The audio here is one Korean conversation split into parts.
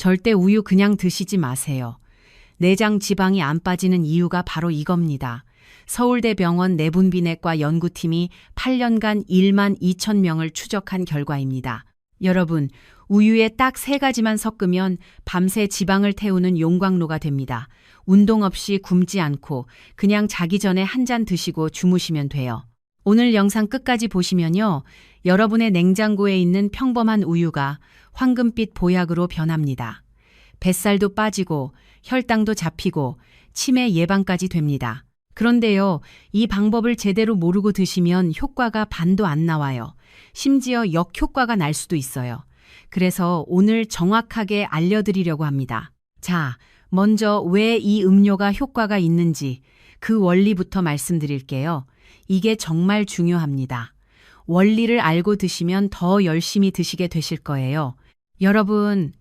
절대 우유 그냥 드시지 마세요. 내장 지방이 안 빠지는 이유가 바로 이겁니다. 서울대병원 내분비내과 연구팀이 8년간 1만 2천 명을 추적한 결과입니다. 여러분, 우유에 딱 3가지만 섞으면 밤새 지방을 태우는 용광로가 됩니다. 운동 없이 굶지 않고 그냥 자기 전에 한 잔 드시고 주무시면 돼요. 오늘 영상 끝까지 보시면요. 여러분의 냉장고에 있는 평범한 우유가 황금빛 보약으로 변합니다. 뱃살도 빠지고 혈당도 잡히고 치매 예방까지 됩니다. 그런데요, 이 방법을 제대로 모르고 드시면 효과가 반도 안 나와요. 심지어 역효과가 날 수도 있어요. 그래서 오늘 정확하게 알려드리려고 합니다. 자, 먼저 왜 이 음료가 효과가 있는지 그 원리부터 말씀드릴게요. 이게 정말 중요합니다. 원리를 알고 드시면 더 열심히 드시게 되실 거예요. 여러분,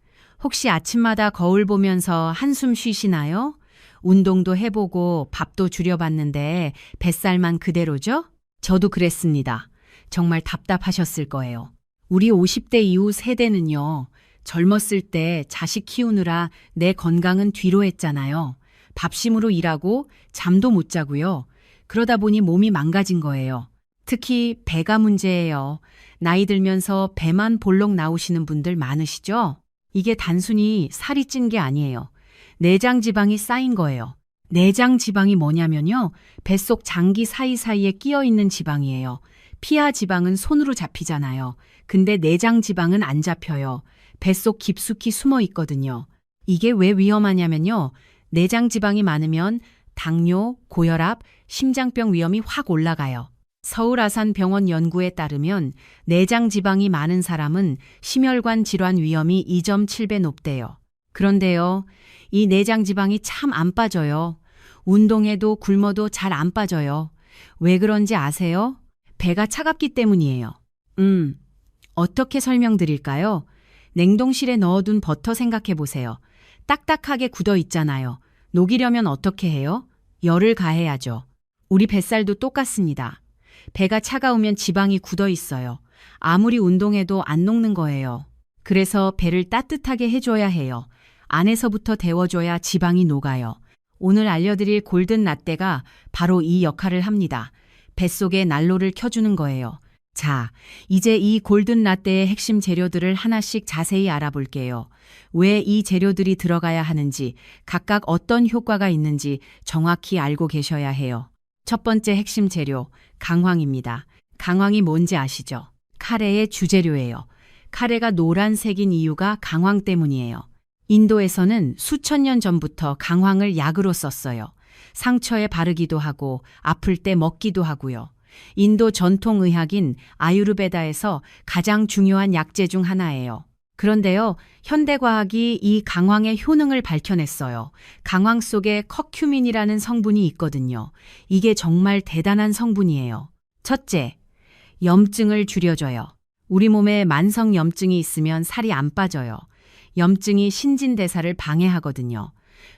혹시 아침마다 거울 보면서 한숨 쉬시나요? 운동도 해보고 밥도 줄여봤는데 뱃살만 그대로죠? 저도 그랬습니다. 정말 답답하셨을 거예요. 우리 50대 이후 세대는요. 젊었을 때 자식 키우느라 내 건강은 뒤로 했잖아요. 밥심으로 일하고 잠도 못 자고요. 그러다 보니 몸이 망가진 거예요. 특히 배가 문제예요. 나이 들면서 배만 볼록 나오시는 분들 많으시죠? 이게 단순히 살이 찐 게 아니에요. 내장 지방이 쌓인 거예요. 내장 지방이 뭐냐면요. 뱃속 장기 사이사이에 끼어 있는 지방이에요. 피하 지방은 손으로 잡히잖아요. 근데 내장 지방은 안 잡혀요. 뱃속 깊숙이 숨어 있거든요. 이게 왜 위험하냐면요. 내장 지방이 많으면 당뇨, 고혈압, 심장병 위험이 확 올라가요. 서울아산병원 연구에 따르면 내장 지방이 많은 사람은 심혈관 질환 위험이 2.7배 높대요. 그런데요, 이 내장 지방이 참 안 빠져요. 운동해도 굶어도 잘 안 빠져요. 왜 그런지 아세요? 배가 차갑기 때문이에요. 어떻게 설명드릴까요? 냉동실에 넣어둔 버터 생각해 보세요. 딱딱하게 굳어 있잖아요. 녹이려면 어떻게 해요? 열을 가해야죠. 우리 뱃살도 똑같습니다. 배가 차가우면 지방이 굳어 있어요. 아무리 운동해도 안 녹는 거예요. 그래서 배를 따뜻하게 해줘야 해요. 안에서부터 데워줘야 지방이 녹아요. 오늘 알려드릴 골든 라떼가 바로 이 역할을 합니다. 뱃속에 난로를 켜주는 거예요. 자, 이제 이 골든 라떼의 핵심 재료들을 하나씩 자세히 알아볼게요. 왜 이 재료들이 들어가야 하는지, 각각 어떤 효과가 있는지 정확히 알고 계셔야 해요. 첫 번째 핵심 재료, 강황입니다. 강황이 뭔지 아시죠? 카레의 주재료예요. 카레가 노란색인 이유가 강황 때문이에요. 인도에서는 수천 년 전부터 강황을 약으로 썼어요. 상처에 바르기도 하고 아플 때 먹기도 하고요. 인도 전통의학인 아유르베다에서 가장 중요한 약재 중 하나예요. 그런데요, 현대과학이 이 강황의 효능을 밝혀냈어요. 강황 속에 커큐민이라는 성분이 있거든요. 이게 정말 대단한 성분이에요. 첫째, 염증을 줄여줘요. 우리 몸에 만성 염증이 있으면 살이 안 빠져요. 염증이 신진대사를 방해하거든요.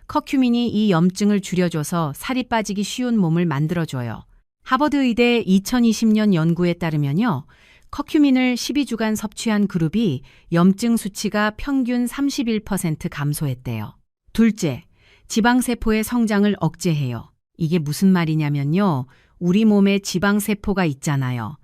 커큐민이 이 염증을 줄여줘서 살이 빠지기 쉬운 몸을 만들어줘요. 하버드 의대 2020년 연구에 따르면요. 커큐민을 12주간 섭취한 그룹이 염증 수치가 평균 31% 감소했대요. 둘째, 지방세포의 성장을 억제해요. 이게 무슨 말이냐면요. 우리 몸에 지방세포가 있잖아요.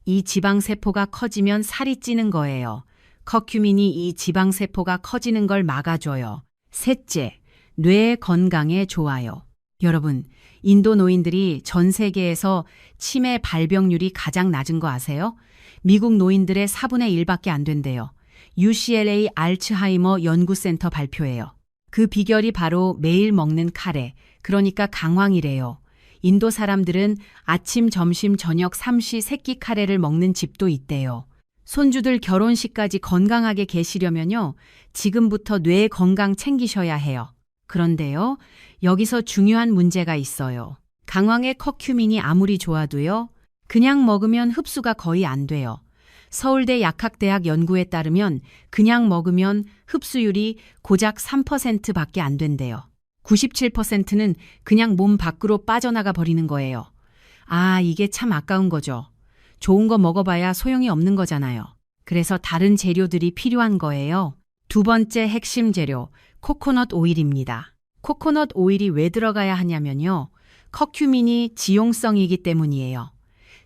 이 지방세포가 커지면 살이 찌는 거예요. 커큐민이 이 지방세포가 커지는 걸 막아줘요. 셋째, 뇌 건강에 좋아요. 여러분, 인도 노인들이 전 세계에서 치매 발병률이 가장 낮은 거 아세요? 미국 노인들의 4분의 1밖에 안 된대요. UCLA 알츠하이머 연구센터 발표예요. 그 비결이 바로 매일 먹는 카레, 그러니까 강황이래요. 인도 사람들은 아침, 점심, 저녁 3시 세끼 카레를 먹는 집도 있대요. 손주들 결혼식까지 건강하게 계시려면요. 지금부터 뇌 건강 챙기셔야 해요. 그런데요. 여기서 중요한 문제가 있어요. 강황의 커큐민이 아무리 좋아도요. 그냥 먹으면 흡수가 거의 안 돼요. 서울대 약학대학 연구에 따르면 그냥 먹으면 흡수율이 고작 3%밖에 안 된대요. 97%는 그냥 몸 밖으로 빠져나가 버리는 거예요. 아, 이게 참 아까운 거죠. 좋은 거 먹어봐야 소용이 없는 거잖아요. 그래서 다른 재료들이 필요한 거예요. 두 번째 핵심 재료, 코코넛 오일입니다. 코코넛 오일이 왜 들어가야 하냐면요. 커큐민이 지용성이기 때문이에요.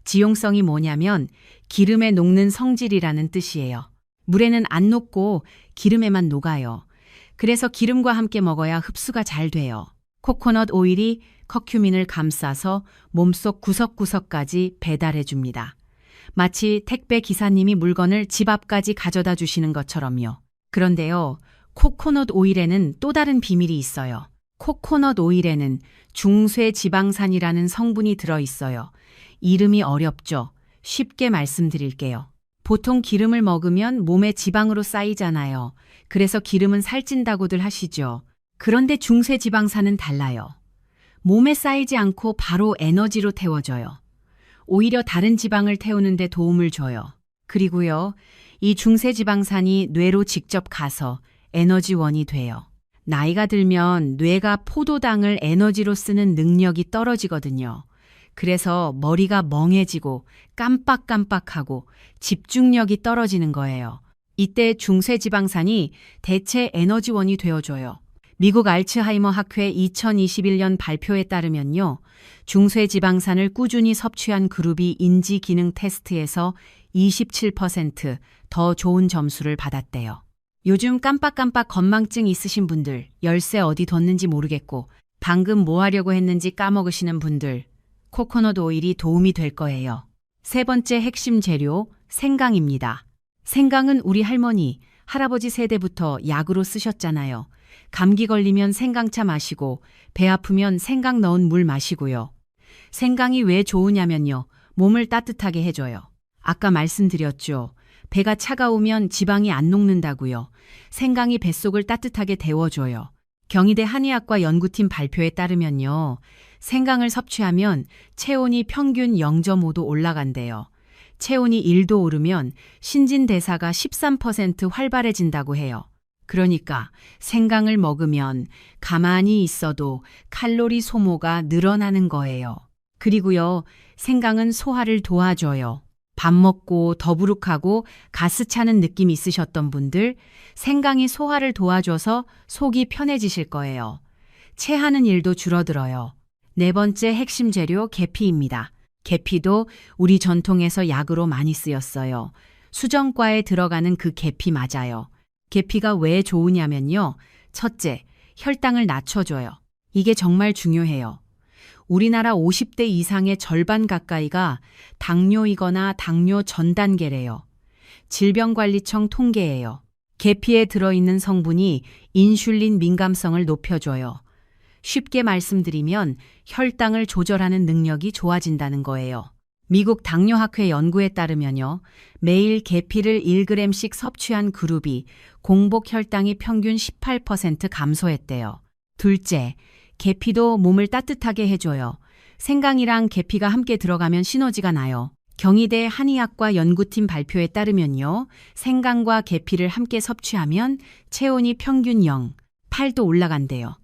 지용성이 뭐냐면 기름에 녹는 성질이라는 뜻이에요. 물에는 안 녹고 기름에만 녹아요. 그래서 기름과 함께 먹어야 흡수가 잘 돼요. 코코넛 오일이 커큐민을 감싸서 몸속 구석구석까지 배달해 줍니다. 마치 택배 기사님이 물건을 집 앞까지 가져다 주시는 것처럼요. 그런데요, 코코넛 오일에는 또 다른 비밀이 있어요. 코코넛 오일에는 중쇠지방산이라는 성분이 들어있어요. 이름이 어렵죠? 쉽게 말씀드릴게요. 보통 기름을 먹으면 몸에 지방으로 쌓이잖아요. 그래서 기름은 살찐다고들 하시죠. 그런데 중쇠지방산은 달라요. 몸에 쌓이지 않고 바로 에너지로 태워져요. 오히려 다른 지방을 태우는 데 도움을 줘요. 그리고요, 이 중쇠지방산이 뇌로 직접 가서 에너지원이 돼요. 나이가 들면 뇌가 포도당을 에너지로 쓰는 능력이 떨어지거든요. 그래서 머리가 멍해지고 깜빡깜빡하고 집중력이 떨어지는 거예요. 이때 중쇠지방산이 대체 에너지원이 되어줘요. 미국 알츠하이머 학회 2021년 발표에 따르면요. 중쇠지방산을 꾸준히 섭취한 그룹이 인지기능 테스트에서 27% 더 좋은 점수를 받았대요. 요즘 깜빡깜빡 건망증 있으신 분들, 열쇠 어디 뒀는지 모르겠고 방금 뭐 하려고 했는지 까먹으시는 분들, 코코넛 오일이 도움이 될 거예요. 세 번째 핵심 재료, 생강입니다. 생강은 우리 할머니, 할아버지 세대부터 약으로 쓰셨잖아요. 감기 걸리면 생강차 마시고 배 아프면 생강 넣은 물 마시고요. 생강이 왜 좋으냐면요. 몸을 따뜻하게 해줘요. 아까 말씀드렸죠. 배가 차가우면 지방이 안 녹는다고요. 생강이 뱃속을 따뜻하게 데워줘요. 경희대 한의학과 연구팀 발표에 따르면요. 생강을 섭취하면 체온이 평균 0.5도 올라간대요. 체온이 1도 오르면 신진대사가 13% 활발해진다고 해요. 그러니까 생강을 먹으면 가만히 있어도 칼로리 소모가 늘어나는 거예요. 그리고요, 생강은 소화를 도와줘요. 밥 먹고 더부룩하고 가스 차는 느낌 있으셨던 분들, 생강이 소화를 도와줘서 속이 편해지실 거예요. 체하는 일도 줄어들어요. 네 번째 핵심 재료, 계피입니다. 계피도 우리 전통에서 약으로 많이 쓰였어요. 수정과에 들어가는 그 계피 맞아요. 계피가 왜 좋으냐면요. 첫째, 혈당을 낮춰줘요. 이게 정말 중요해요. 우리나라 50대 이상의 절반 가까이가 당뇨이거나 당뇨 전 단계래요. 질병관리청 통계예요. 계피에 들어있는 성분이 인슐린 민감성을 높여줘요. 쉽게 말씀드리면 혈당을 조절하는 능력이 좋아진다는 거예요. 미국 당뇨학회 연구에 따르면요. 매일 계피를 1g씩 섭취한 그룹이 공복 혈당이 평균 18% 감소했대요. 둘째, 계피도 몸을 따뜻하게 해줘요. 생강이랑 계피가 함께 들어가면 시너지가 나요. 경희대 한의학과 연구팀 발표에 따르면요. 생강과 계피를 함께 섭취하면 체온이 평균 0, 8도 올라간대요.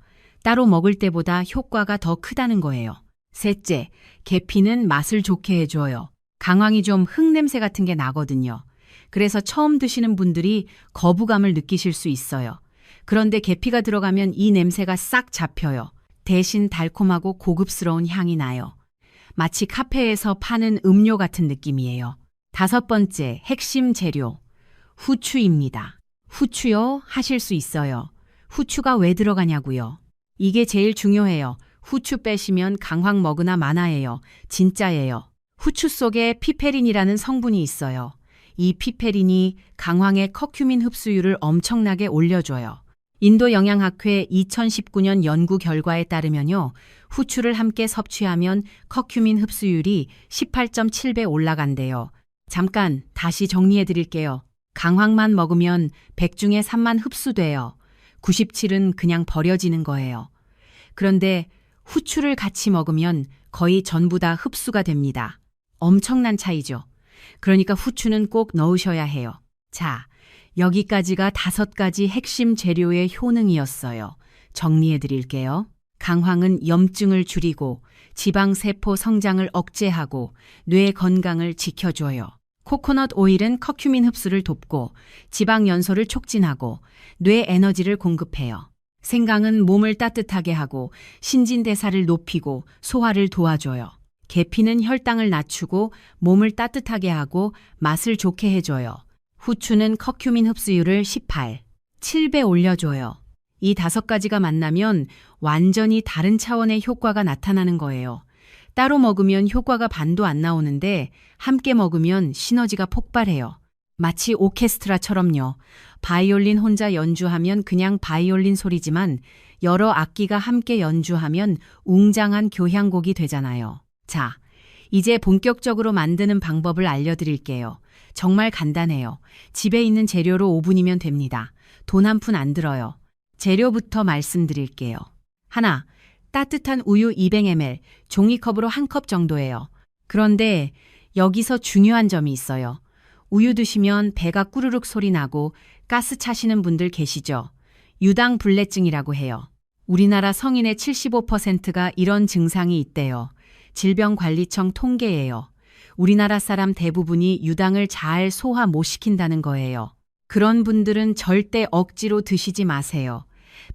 따로 먹을 때보다 효과가 더 크다는 거예요. 셋째, 계피는 맛을 좋게 해줘요. 강황이 좀 흙냄새 같은 게 나거든요. 그래서 처음 드시는 분들이 거부감을 느끼실 수 있어요. 그런데 계피가 들어가면 이 냄새가 싹 잡혀요. 대신 달콤하고 고급스러운 향이 나요. 마치 카페에서 파는 음료 같은 느낌이에요. 다섯 번째, 핵심 재료, 후추입니다. 후추요? 하실 수 있어요. 후추가 왜 들어가냐고요? 이게 제일 중요해요. 후추 빼시면 강황 먹으나 마나예요. 진짜예요. 후추 속에 피페린이라는 성분이 있어요. 이 피페린이 강황의 커큐민 흡수율을 엄청나게 올려줘요. 인도 영양학회 2019년 연구 결과에 따르면요. 후추를 함께 섭취하면 커큐민 흡수율이 18.7배 올라간대요. 잠깐 다시 정리해 드릴게요. 강황만 먹으면 100 중에 3만 흡수돼요. 97은 그냥 버려지는 거예요. 그런데 후추를 같이 먹으면 거의 전부 다 흡수가 됩니다. 엄청난 차이죠. 그러니까 후추는 꼭 넣으셔야 해요. 자, 여기까지가 5가지 핵심 재료의 효능이었어요. 정리해 드릴게요. 강황은 염증을 줄이고 지방세포 성장을 억제하고 뇌 건강을 지켜줘요. 코코넛 오일은 커큐민 흡수를 돕고 지방 연소를 촉진하고 뇌 에너지를 공급해요. 생강은 몸을 따뜻하게 하고 신진대사를 높이고 소화를 도와줘요. 계피는 혈당을 낮추고 몸을 따뜻하게 하고 맛을 좋게 해줘요. 후추는 커큐민 흡수율을 18, 7배 올려줘요. 이 5가지가 만나면 완전히 다른 차원의 효과가 나타나는 거예요. 따로 먹으면 효과가 반도 안 나오는데 함께 먹으면 시너지가 폭발해요. 마치 오케스트라처럼요. 바이올린 혼자 연주하면 그냥 바이올린 소리지만 여러 악기가 함께 연주하면 웅장한 교향곡이 되잖아요. 자, 이제 본격적으로 만드는 방법을 알려드릴게요. 정말 간단해요. 집에 있는 재료로 5분이면 됩니다. 돈 한 푼 안 들어요. 재료부터 말씀드릴게요. 하나, 따뜻한 우유 200ml, 종이컵으로 1컵 정도예요. 그런데 여기서 중요한 점이 있어요. 우유 드시면 배가 꾸르륵 소리 나고 가스 차시는 분들 계시죠? 유당불내증이라고 해요. 우리나라 성인의 75%가 이런 증상이 있대요. 질병관리청 통계예요. 우리나라 사람 대부분이 유당을 잘 소화 못 시킨다는 거예요. 그런 분들은 절대 억지로 드시지 마세요.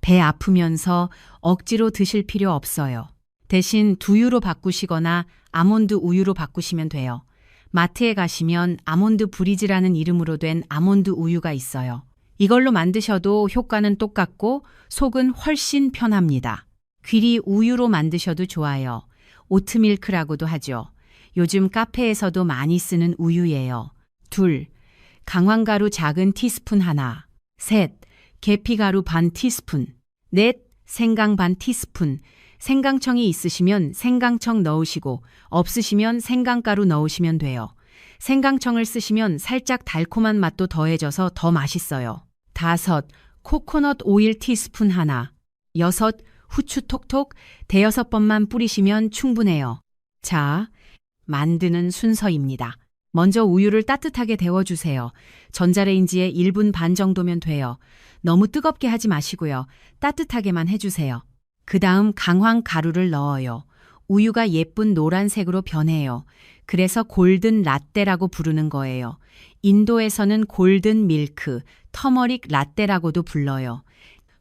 배 아프면서 억지로 드실 필요 없어요. 대신 두유로 바꾸시거나 아몬드 우유로 바꾸시면 돼요. 마트에 가시면 아몬드 브리즈라는 이름으로 된 아몬드 우유가 있어요. 이걸로 만드셔도 효과는 똑같고 속은 훨씬 편합니다. 귀리 우유로 만드셔도 좋아요. 오트밀크라고도 하죠. 요즘 카페에서도 많이 쓰는 우유예요. 둘, 강황가루 작은 티스푼 하나. 셋, 계피가루 반 티스푼. 넷, 생강 반 티스푼. 생강청이 있으시면 생강청 넣으시고 없으시면 생강가루 넣으시면 돼요. 생강청을 쓰시면 살짝 달콤한 맛도 더해져서 더 맛있어요. 다섯, 코코넛 오일 티스푼 하나. 여섯, 후추 톡톡 5-6번만 뿌리시면 충분해요. 자, 만드는 순서입니다. 먼저 우유를 따뜻하게 데워주세요. 전자레인지에 1분 반 정도면 돼요. 너무 뜨겁게 하지 마시고요. 따뜻하게만 해주세요. 그 다음 강황 가루를 넣어요. 우유가 예쁜 노란색으로 변해요. 그래서 골든 라떼라고 부르는 거예요. 인도에서는 골든 밀크, 터머릭 라떼라고도 불러요.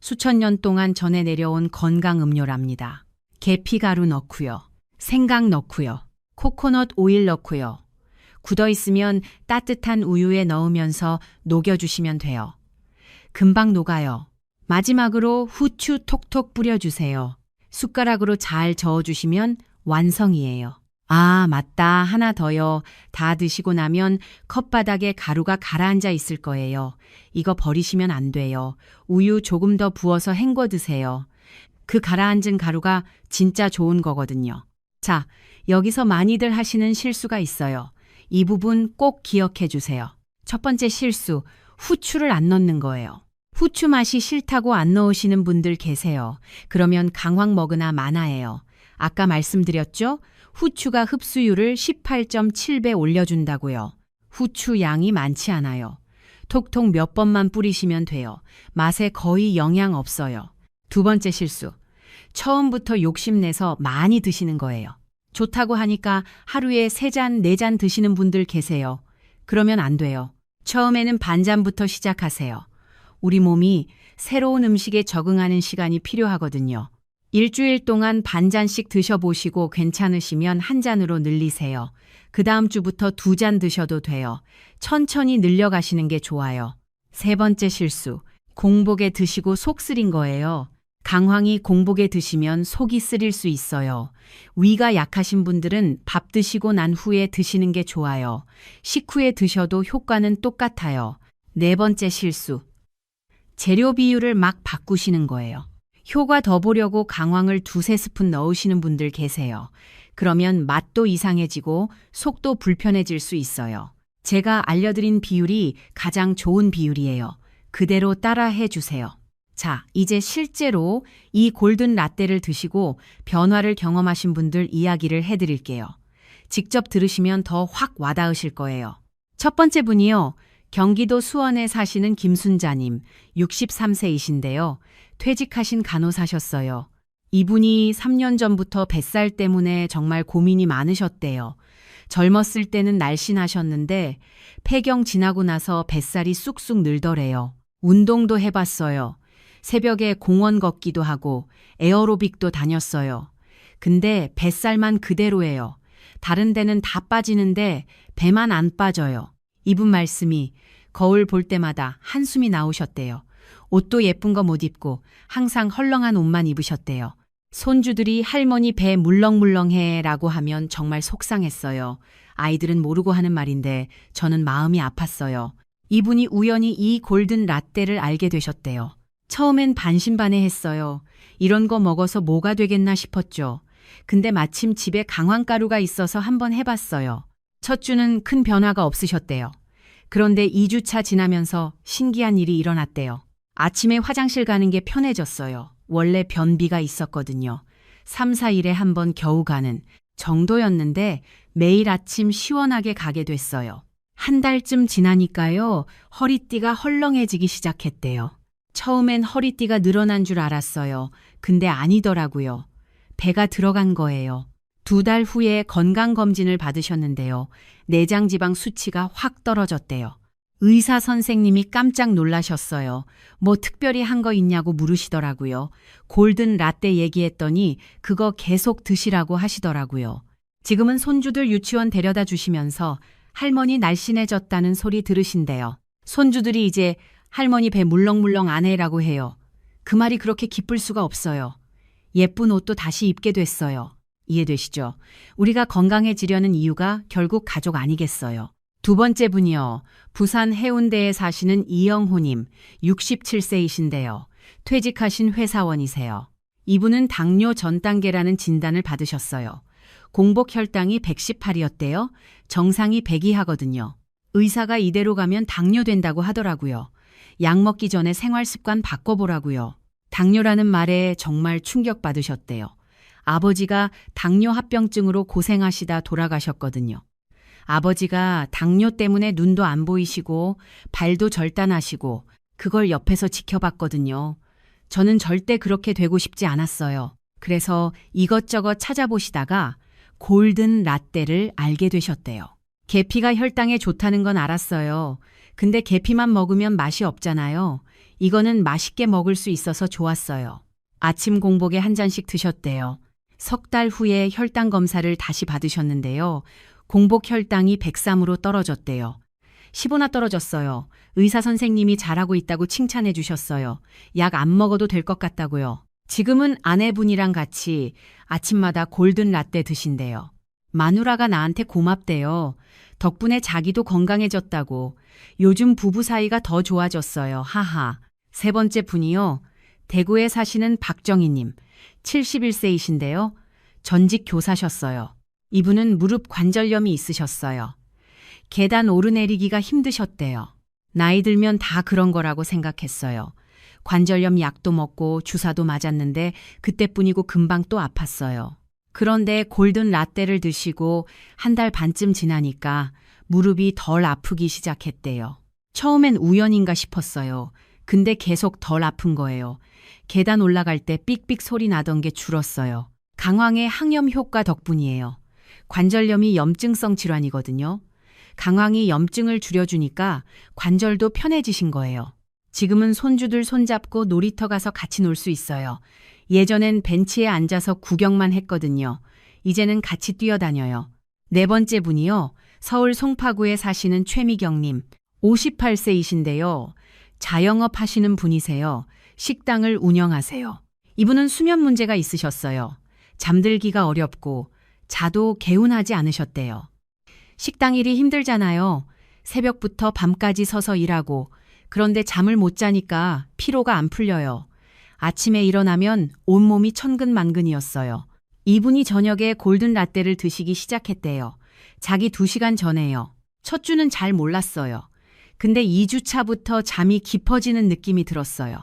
수천 년 동안 전해 내려온 건강 음료랍니다. 계피가루 넣고요. 생강 넣고요. 코코넛 오일 넣고요. 굳어 있으면 따뜻한 우유에 넣으면서 녹여주시면 돼요. 금방 녹아요. 마지막으로 후추 톡톡 뿌려주세요. 숟가락으로 잘 저어주시면 완성이에요. 아, 맞다. 하나 더요. 다 드시고 나면 컵바닥에 가루가 가라앉아 있을 거예요. 이거 버리시면 안 돼요. 우유 조금 더 부어서 헹궈 드세요. 그 가라앉은 가루가 진짜 좋은 거거든요. 자, 여기서 많이들 하시는 실수가 있어요. 이 부분 꼭 기억해 주세요. 첫 번째 실수, 후추를 안 넣는 거예요. 후추 맛이 싫다고 안 넣으시는 분들 계세요. 그러면 강황 먹으나 마나예요. 아까 말씀드렸죠? 후추가 흡수율을 18.7배 올려준다고요. 후추 양이 많지 않아요. 톡톡 몇 번만 뿌리시면 돼요. 맛에 거의 영향 없어요. 두 번째 실수, 처음부터 욕심내서 많이 드시는 거예요. 좋다고 하니까 하루에 3잔, 4잔 드시는 분들 계세요. 그러면 안 돼요. 처음에는 반잔부터 시작하세요. 우리 몸이 새로운 음식에 적응하는 시간이 필요하거든요. 일주일 동안 반잔씩 드셔보시고 괜찮으시면 1잔으로 늘리세요. 그 다음 주부터 2잔 드셔도 돼요. 천천히 늘려가시는 게 좋아요. 세 번째 실수, 공복에 드시고 속 쓰린 거예요. 강황이 공복에 드시면 속이 쓰릴 수 있어요. 위가 약하신 분들은 밥 드시고 난 후에 드시는 게 좋아요. 식후에 드셔도 효과는 똑같아요. 네 번째 실수, 재료 비율을 막 바꾸시는 거예요. 효과 더 보려고 강황을 2-3스푼 넣으시는 분들 계세요. 그러면 맛도 이상해지고 속도 불편해질 수 있어요. 제가 알려드린 비율이 가장 좋은 비율이에요. 그대로 따라해 주세요. 자, 이제 실제로 이 골든 라떼를 드시고 변화를 경험하신 분들 이야기를 해드릴게요. 직접 들으시면 더 확 와닿으실 거예요. 첫 번째 분이요. 경기도 수원에 사시는 김순자님, 63세이신데요. 퇴직하신 간호사셨어요. 이분이 3년 전부터 뱃살 때문에 정말 고민이 많으셨대요. 젊었을 때는 날씬하셨는데 폐경 지나고 나서 뱃살이 쑥쑥 늘더래요. 운동도 해봤어요. 새벽에 공원 걷기도 하고 에어로빅도 다녔어요. 근데 뱃살만 그대로예요. 다른 데는 다 빠지는데 배만 안 빠져요. 이분 말씀이 거울 볼 때마다 한숨이 나오셨대요. 옷도 예쁜 거 못 입고 항상 헐렁한 옷만 입으셨대요. 손주들이 할머니 배 물렁물렁해 라고 하면 정말 속상했어요. 아이들은 모르고 하는 말인데 저는 마음이 아팠어요. 이분이 우연히 이 골든 라떼를 알게 되셨대요. 처음엔 반신반의했어요. 이런 거 먹어서 뭐가 되겠나 싶었죠. 근데 마침 집에 강황가루가 있어서 한번 해봤어요. 첫 주는 큰 변화가 없으셨대요. 그런데 2주차 지나면서 신기한 일이 일어났대요. 아침에 화장실 가는 게 편해졌어요. 원래 변비가 있었거든요. 3, 4일에 한 번 겨우 가는 정도였는데 매일 아침 시원하게 가게 됐어요. 한 달쯤 지나니까요. 허리띠가 헐렁해지기 시작했대요. 처음엔 허리띠가 늘어난 줄 알았어요. 근데 아니더라고요. 배가 들어간 거예요. 2달 후에 건강검진을 받으셨는데요. 내장지방 수치가 확 떨어졌대요. 의사 선생님이 깜짝 놀라셨어요. 뭐 특별히 한 거 있냐고 물으시더라고요. 골든 라떼 얘기했더니 그거 계속 드시라고 하시더라고요. 지금은 손주들 유치원 데려다 주시면서 할머니 날씬해졌다는 소리 들으신대요. 손주들이 이제 할머니 배 물렁물렁 안 해라고 해요. 그 말이 그렇게 기쁠 수가 없어요. 예쁜 옷도 다시 입게 됐어요. 이해되시죠? 우리가 건강해지려는 이유가 결국 가족 아니겠어요. 두 번째 분이요. 부산 해운대에 사시는 이영호님, 67세이신데요. 퇴직하신 회사원이세요. 이분은 당뇨 전 단계라는 진단을 받으셨어요. 공복 혈당이 118이었대요. 정상이 100이 하거든요. 의사가 이대로 가면 당뇨 된다고 하더라고요. 약 먹기 전에 생활 습관 바꿔보라고요. 당뇨라는 말에 정말 충격받으셨대요. 아버지가 당뇨 합병증으로 고생하시다 돌아가셨거든요. 아버지가 당뇨 때문에 눈도 안 보이시고 발도 절단하시고 그걸 옆에서 지켜봤거든요. 저는 절대 그렇게 되고 싶지 않았어요. 그래서 이것저것 찾아보시다가 골든 라떼를 알게 되셨대요. 계피가 혈당에 좋다는 건 알았어요. 근데 계피만 먹으면 맛이 없잖아요. 이거는 맛있게 먹을 수 있어서 좋았어요. 아침 공복에 한 잔씩 드셨대요. 석 달 후에 혈당 검사를 다시 받으셨는데요. 공복 혈당이 103으로 떨어졌대요. 15나 떨어졌어요. 의사 선생님이 잘하고 있다고 칭찬해 주셨어요. 약 안 먹어도 될 것 같다고요. 지금은 아내분이랑 같이 아침마다 골든 라떼 드신대요. 마누라가 나한테 고맙대요. 덕분에 자기도 건강해졌다고. 요즘 부부 사이가 더 좋아졌어요. 하하. 세 번째 분이요. 대구에 사시는 박정희님, 71세이신데요. 전직 교사셨어요. 이분은 무릎 관절염이 있으셨어요. 계단 오르내리기가 힘드셨대요. 나이 들면 다 그런 거라고 생각했어요. 관절염 약도 먹고 주사도 맞았는데 그때뿐이고 금방 또 아팠어요. 그런데 골든 라떼를 드시고 한 달 반쯤 지나니까 무릎이 덜 아프기 시작했대요. 처음엔 우연인가 싶었어요. 근데 계속 덜 아픈 거예요. 계단 올라갈 때 삑삑 소리 나던 게 줄었어요. 강황의 항염 효과 덕분이에요. 관절염이 염증성 질환이거든요. 강황이 염증을 줄여주니까 관절도 편해지신 거예요. 지금은 손주들 손잡고 놀이터 가서 같이 놀 수 있어요. 예전엔 벤치에 앉아서 구경만 했거든요. 이제는 같이 뛰어다녀요. 네 번째 분이요. 서울 송파구에 사시는 최미경님, 58세이신데요. 자영업 하시는 분이세요. 식당을 운영하세요. 이분은 수면 문제가 있으셨어요. 잠들기가 어렵고 자도 개운하지 않으셨대요. 식당 일이 힘들잖아요. 새벽부터 밤까지 서서 일하고 그런데 잠을 못 자니까 피로가 안 풀려요. 아침에 일어나면 온몸이 천근만근이었어요. 이분이 저녁에 골든 라떼를 드시기 시작했대요. 자기 2시간 전에요. 첫 주는 잘 몰랐어요. 근데 2주 차부터 잠이 깊어지는 느낌이 들었어요.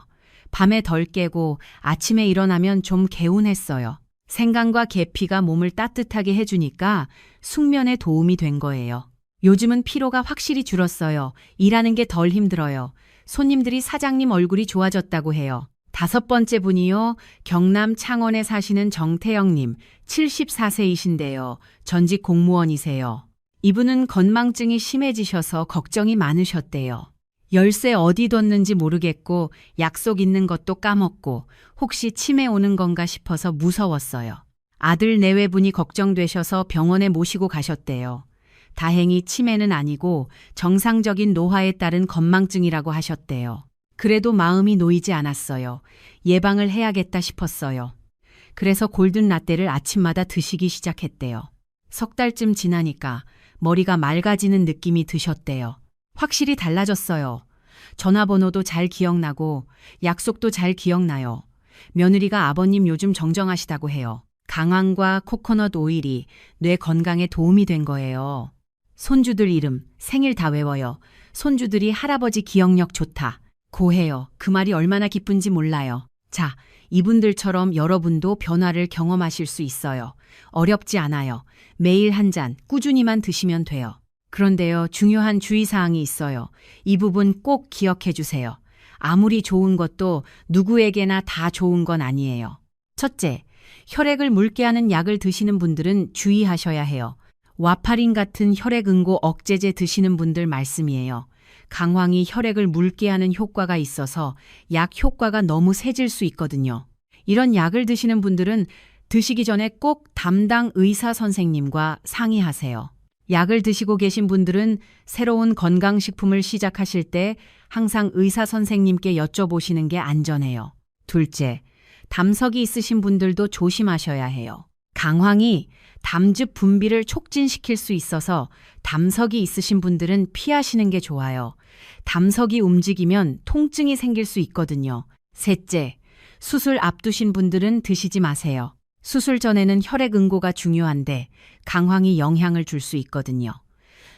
밤에 덜 깨고 아침에 일어나면 좀 개운했어요. 생강과 계피가 몸을 따뜻하게 해주니까 숙면에 도움이 된 거예요. 요즘은 피로가 확실히 줄었어요. 일하는 게 덜 힘들어요. 손님들이 사장님 얼굴이 좋아졌다고 해요. 5번째 분이요. 경남 창원에 사시는 정태영님, 74세이신데요. 전직 공무원이세요. 이분은 건망증이 심해지셔서 걱정이 많으셨대요. 열쇠 어디 뒀는지 모르겠고 약속 있는 것도 까먹고 혹시 치매 오는 건가 싶어서 무서웠어요. 아들 내외분이 걱정되셔서 병원에 모시고 가셨대요. 다행히 치매는 아니고 정상적인 노화에 따른 건망증이라고 하셨대요. 그래도 마음이 놓이지 않았어요. 예방을 해야겠다 싶었어요. 그래서 골든 라떼를 아침마다 드시기 시작했대요. 석 달쯤 지나니까 머리가 맑아지는 느낌이 드셨대요. 확실히 달라졌어요. 전화번호도 잘 기억나고 약속도 잘 기억나요. 며느리가 아버님 요즘 정정하시다고 해요. 강황과 코코넛 오일이 뇌 건강에 도움이 된 거예요. 손주들 이름, 생일 다 외워요. 손주들이 할아버지 기억력 좋다. 고해요. 그 말이 얼마나 기쁜지 몰라요. 자, 이분들처럼 여러분도 변화를 경험하실 수 있어요. 어렵지 않아요. 매일 한 잔 꾸준히만 드시면 돼요. 그런데요, 중요한 주의사항이 있어요. 이 부분 꼭 기억해 주세요. 아무리 좋은 것도 누구에게나 다 좋은 건 아니에요. 첫째, 혈액을 묽게 하는 약을 드시는 분들은 주의하셔야 해요. 와파린 같은 혈액 응고 억제제 드시는 분들 말씀이에요. 강황이 혈액을 묽게 하는 효과가 있어서 약 효과가 너무 세질 수 있거든요. 이런 약을 드시는 분들은 드시기 전에 꼭 담당 의사 선생님과 상의하세요. 약을 드시고 계신 분들은 새로운 건강식품을 시작하실 때 항상 의사 선생님께 여쭤보시는 게 안전해요. 둘째, 담석이 있으신 분들도 조심하셔야 해요. 강황이 담즙 분비를 촉진시킬 수 있어서 담석이 있으신 분들은 피하시는 게 좋아요. 담석이 움직이면 통증이 생길 수 있거든요. 셋째, 수술 앞두신 분들은 드시지 마세요. 수술 전에는 혈액 응고가 중요한데 강황이 영향을 줄 수 있거든요.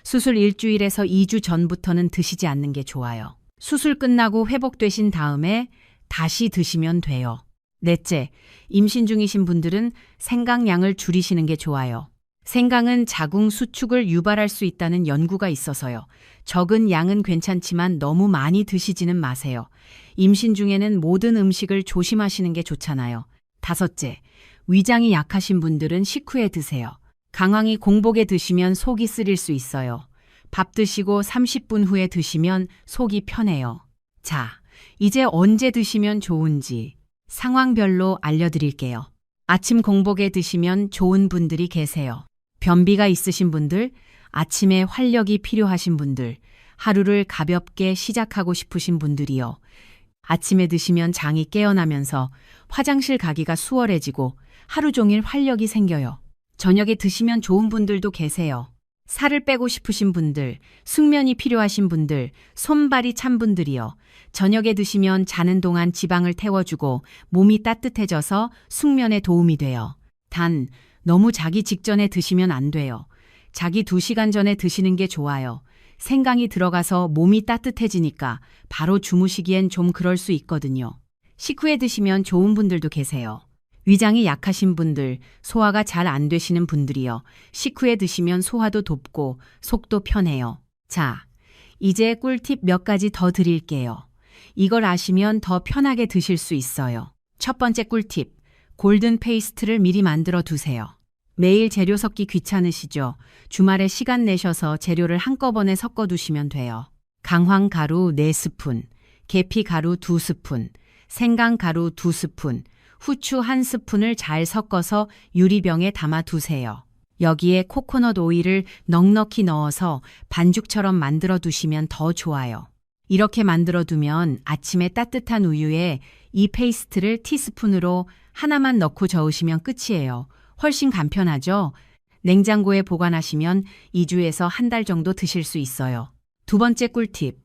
수술 일주일에서 2주 전부터는 드시지 않는 게 좋아요. 수술 끝나고 회복되신 다음에 다시 드시면 돼요. 넷째, 임신 중이신 분들은 생강량을 줄이시는 게 좋아요. 생강은 자궁 수축을 유발할 수 있다는 연구가 있어서요. 적은 양은 괜찮지만 너무 많이 드시지는 마세요. 임신 중에는 모든 음식을 조심하시는 게 좋잖아요. 다섯째, 위장이 약하신 분들은 식후에 드세요. 강황이 공복에 드시면 속이 쓰릴 수 있어요. 밥 드시고 30분 후에 드시면 속이 편해요. 자, 이제 언제 드시면 좋은지 상황별로 알려드릴게요. 아침 공복에 드시면 좋은 분들이 계세요. 변비가 있으신 분들, 아침에 활력이 필요하신 분들, 하루를 가볍게 시작하고 싶으신 분들이요. 아침에 드시면 장이 깨어나면서 화장실 가기가 수월해지고 하루 종일 활력이 생겨요. 저녁에 드시면 좋은 분들도 계세요. 살을 빼고 싶으신 분들, 숙면이 필요하신 분들, 손발이 찬 분들이요. 저녁에 드시면 자는 동안 지방을 태워주고 몸이 따뜻해져서 숙면에 도움이 돼요. 단, 너무 자기 직전에 드시면 안 돼요. 자기 2시간 전에 드시는 게 좋아요. 생강이 들어가서 몸이 따뜻해지니까 바로 주무시기엔 좀 그럴 수 있거든요. 식후에 드시면 좋은 분들도 계세요. 위장이 약하신 분들, 소화가 잘 안 되시는 분들이요. 식후에 드시면 소화도 돕고 속도 편해요. 자, 이제 꿀팁 몇 가지 더 드릴게요. 이걸 아시면 더 편하게 드실 수 있어요. 첫 번째 꿀팁, 골든 페이스트를 미리 만들어 두세요. 매일 재료 섞기 귀찮으시죠? 주말에 시간 내셔서 재료를 한꺼번에 섞어 두시면 돼요. 강황 가루 4스푼, 계피 가루 2스푼, 생강 가루 2스푼, 후추 1스푼을 잘 섞어서 유리병에 담아 두세요. 여기에 코코넛 오일을 넉넉히 넣어서 반죽처럼 만들어 두시면 더 좋아요. 이렇게 만들어 두면 아침에 따뜻한 우유에 이 페이스트를 티스푼으로 하나만 넣고 저으시면 끝이에요. 훨씬 간편하죠? 냉장고에 보관하시면 2주에서 한 달 정도 드실 수 있어요. 두 번째 꿀팁,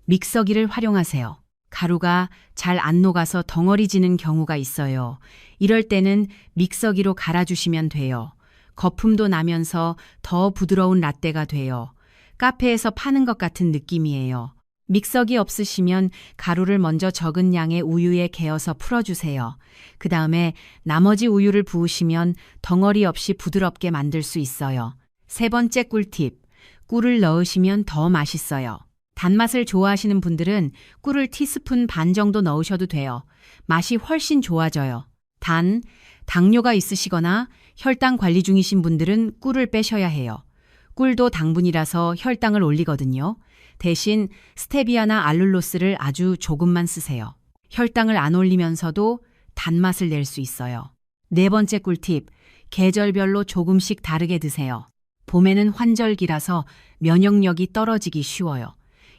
믹서기를 활용하세요. 가루가 잘 안 녹아서 덩어리지는 경우가 있어요. 이럴 때는 믹서기로 갈아주시면 돼요. 거품도 나면서 더 부드러운 라떼가 돼요. 카페에서 파는 것 같은 느낌이에요. 믹서기 없으시면 가루를 먼저 적은 양의 우유에 개어서 풀어주세요. 그 다음에 나머지 우유를 부으시면 덩어리 없이 부드럽게 만들 수 있어요. 세 번째 꿀팁, 꿀을 넣으시면 더 맛있어요. 단맛을 좋아하시는 분들은 꿀을 티스푼 반 정도 넣으셔도 돼요. 맛이 훨씬 좋아져요. 단, 당뇨가 있으시거나 혈당 관리 중이신 분들은 꿀을 빼셔야 해요. 꿀도 당분이라서 혈당을 올리거든요. 대신 스테비아나 알룰로스를 아주 조금만 쓰세요. 혈당을 안 올리면서도 단맛을 낼 수 있어요. 네 번째 꿀팁, 계절별로 조금씩 다르게 드세요. 봄에는 환절기라서 면역력이 떨어지기 쉬워요.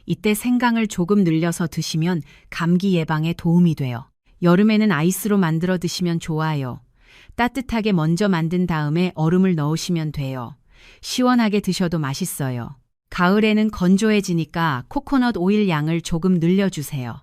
이때 생강을 조금 늘려서 드시면 감기 예방에 도움이 돼요. 여름에는 아이스로 만들어 드시면 좋아요. 따뜻하게 먼저 만든 다음에 얼음을 넣으시면 돼요. 시원하게 드셔도 맛있어요. 가을에는 건조해지니까 코코넛 오일 양을 조금 늘려주세요.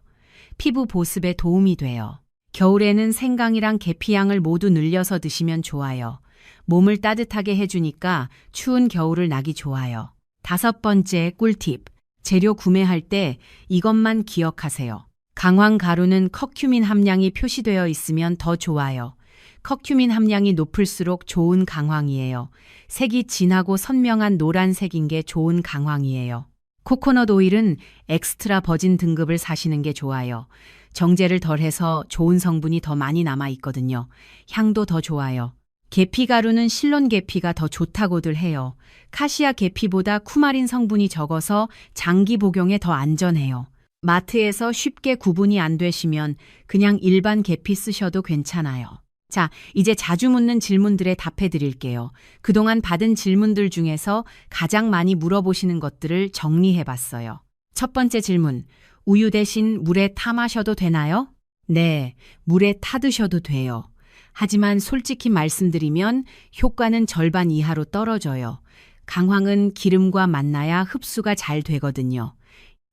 피부 보습에 도움이 돼요. 겨울에는 생강이랑 계피향을 모두 늘려서 드시면 좋아요. 몸을 따뜻하게 해주니까 추운 겨울을 나기 좋아요. 다섯 번째 꿀팁. 재료 구매할 때 이것만 기억하세요. 강황 가루는 커큐민 함량이 표시되어 있으면 더 좋아요. 커큐민 함량이 높을수록 좋은 강황이에요. 색이 진하고 선명한 노란색인 게 좋은 강황이에요. 코코넛 오일은 엑스트라 버진 등급을 사시는 게 좋아요. 정제를 덜해서 좋은 성분이 더 많이 남아 있거든요. 향도 더 좋아요. 계피 가루는 실론 계피가 더 좋다고들 해요. 카시아 계피보다 쿠마린 성분이 적어서 장기 복용에 더 안전해요. 마트에서 쉽게 구분이 안 되시면 그냥 일반 계피 쓰셔도 괜찮아요. 자, 이제 자주 묻는 질문들에 답해 드릴게요. 그동안 받은 질문들 중에서 가장 많이 물어보시는 것들을 정리해 봤어요. 첫 번째 질문, 우유 대신 물에 타 마셔도 되나요? 네, 물에 타 드셔도 돼요. 하지만 솔직히 말씀드리면 효과는 절반 이하로 떨어져요. 강황은 기름과 만나야 흡수가 잘 되거든요.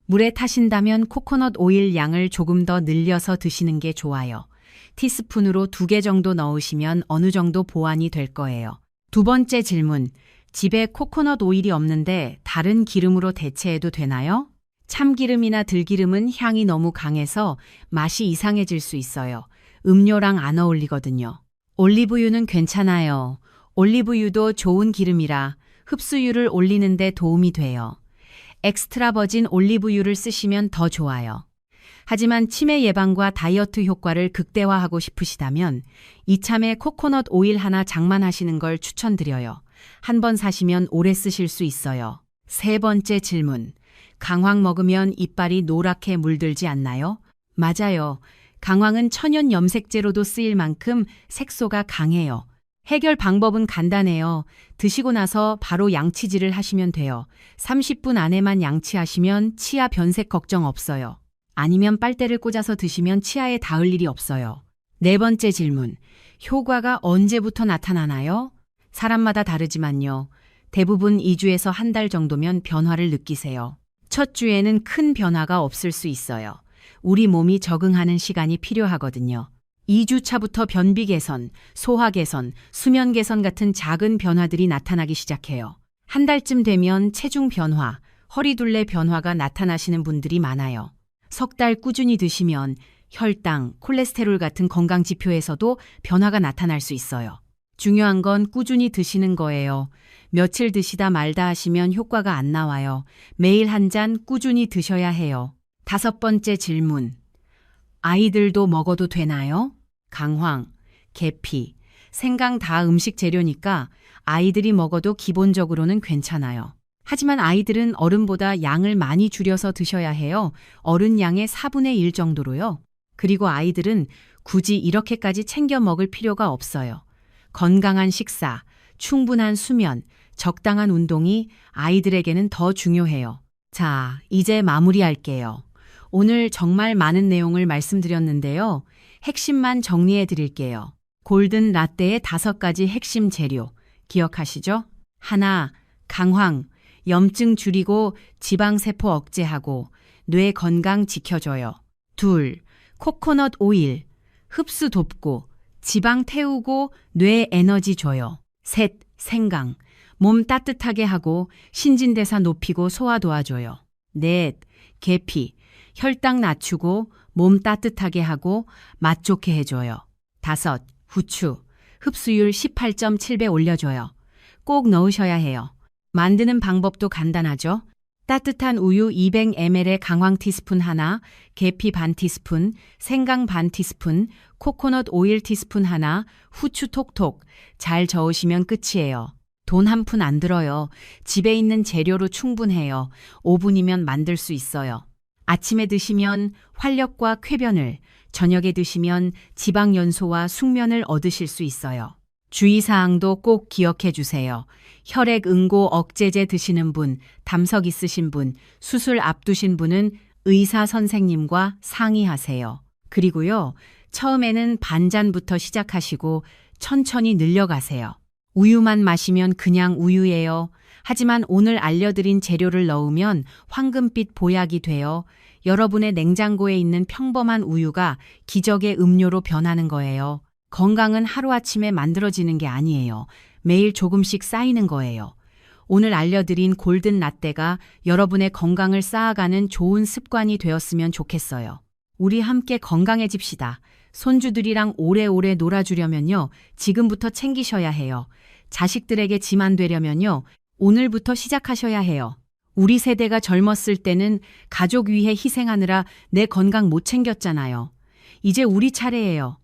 물에 타신다면 코코넛 오일 양을 조금 더 늘려서 드시는 게 좋아요. 티스푼으로 2개 정도 넣으시면 어느 정도 보완이 될 거예요. 두 번째 질문, 집에 코코넛 오일이 없는데 다른 기름으로 대체해도 되나요? 참기름이나 들기름은 향이 너무 강해서 맛이 이상해질 수 있어요. 음료랑 안 어울리거든요. 올리브유는 괜찮아요. 올리브유도 좋은 기름이라 흡수율을 올리는 데 도움이 돼요. 엑스트라 버진 올리브유를 쓰시면 더 좋아요. 하지만 치매 예방과 다이어트 효과를 극대화하고 싶으시다면 이참에 코코넛 오일 하나 장만하시는 걸 추천드려요. 한 번 사시면 오래 쓰실 수 있어요. 세 번째 질문. 강황 먹으면 이빨이 노랗게 물들지 않나요? 맞아요. 강황은 천연 염색제로도 쓰일 만큼 색소가 강해요. 해결 방법은 간단해요. 드시고 나서 바로 양치질을 하시면 돼요. 30분 안에만 양치하시면 치아 변색 걱정 없어요. 아니면 빨대를 꽂아서 드시면 치아에 닿을 일이 없어요. 네 번째 질문. 효과가 언제부터 나타나나요? 사람마다 다르지만요. 대부분 2주에서 한 달 정도면 변화를 느끼세요. 첫 주에는 큰 변화가 없을 수 있어요. 우리 몸이 적응하는 시간이 필요하거든요. 2주 차부터 변비 개선, 소화 개선, 수면 개선 같은 작은 변화들이 나타나기 시작해요. 한 달쯤 되면 체중 변화, 허리둘레 변화가 나타나시는 분들이 많아요. 석 달 꾸준히 드시면 혈당, 콜레스테롤 같은 건강 지표에서도 변화가 나타날 수 있어요. 중요한 건 꾸준히 드시는 거예요. 며칠 드시다 말다 하시면 효과가 안 나와요. 매일 한 잔 꾸준히 드셔야 해요. 다섯 번째 질문. 아이들도 먹어도 되나요? 강황, 계피, 생강 다 음식 재료니까 아이들이 먹어도 기본적으로는 괜찮아요. 하지만 아이들은 어른보다 양을 많이 줄여서 드셔야 해요. 어른 양의 4분의 1 정도로요. 그리고 아이들은 굳이 이렇게까지 챙겨 먹을 필요가 없어요. 건강한 식사, 충분한 수면, 적당한 운동이 아이들에게는 더 중요해요. 자, 이제 마무리할게요. 오늘 정말 많은 내용을 말씀드렸는데요. 핵심만 정리해 드릴게요. 골든 라떼의 5가지 핵심 재료 기억하시죠? 하나, 강황, 염증 줄이고 지방세포 억제하고 뇌 건강 지켜줘요. 둘, 코코넛 오일, 흡수 돕고 지방 태우고 뇌 에너지 줘요. 셋, 생강, 몸 따뜻하게 하고 신진대사 높이고 소화 도와줘요. 넷, 계피, 혈당 낮추고 몸 따뜻하게 하고 맛 좋게 해줘요. 다섯, 후추, 흡수율 18.7배 올려줘요. 꼭 넣으셔야 해요. 만드는 방법도 간단하죠? 따뜻한 우유 200ml에 강황 티스푼 하나, 계피 반 티스푼, 생강 반 티스푼, 코코넛 오일 티스푼 하나, 후추 톡톡 잘 저으시면 끝이에요. 돈 한 푼 안 들어요. 집에 있는 재료로 충분해요. 5분이면 만들 수 있어요. 아침에 드시면 활력과 쾌변을, 저녁에 드시면 지방 연소와 숙면을 얻으실 수 있어요. 주의사항도 꼭 기억해 주세요. 혈액 응고 억제제 드시는 분, 담석 있으신 분, 수술 앞두신 분은 의사 선생님과 상의하세요. 그리고요, 처음에는 반잔부터 시작하시고 천천히 늘려가세요. 우유만 마시면 그냥 우유예요. 하지만 오늘 알려드린 재료를 넣으면 황금빛 보약이 되어 여러분의 냉장고에 있는 평범한 우유가 기적의 음료로 변하는 거예요. 건강은 하루아침에 만들어지는 게 아니에요. 매일 조금씩 쌓이는 거예요. 오늘 알려드린 골든 라떼가 여러분의 건강을 쌓아가는 좋은 습관이 되었으면 좋겠어요. 우리 함께 건강해집시다. 손주들이랑 오래오래 놀아주려면요, 지금부터 챙기셔야 해요. 자식들에게 짐 안 되려면요, 오늘부터 시작하셔야 해요. 우리 세대가 젊었을 때는 가족 위해 희생하느라 내 건강 못 챙겼잖아요. 이제 우리 차례예요.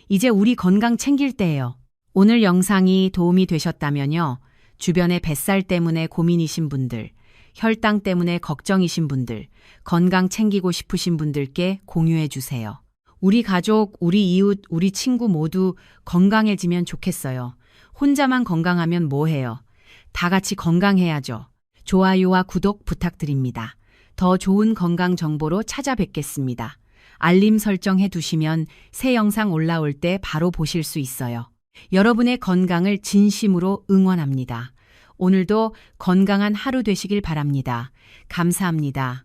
이제 우리 건강 챙길 때예요. 오늘 영상이 도움이 되셨다면요, 주변에 뱃살 때문에 고민이신 분들, 혈당 때문에 걱정이신 분들, 건강 챙기고 싶으신 분들께 공유해 주세요. 우리 가족, 우리 이웃, 우리 친구 모두 건강해지면 좋겠어요. 혼자만 건강하면 뭐해요? 다 같이 건강해야죠. 좋아요와 구독 부탁드립니다. 더 좋은 건강 정보로 찾아뵙겠습니다. 알림 설정해 두시면 새 영상 올라올 때 바로 보실 수 있어요. 여러분의 건강을 진심으로 응원합니다. 오늘도 건강한 하루 되시길 바랍니다. 감사합니다.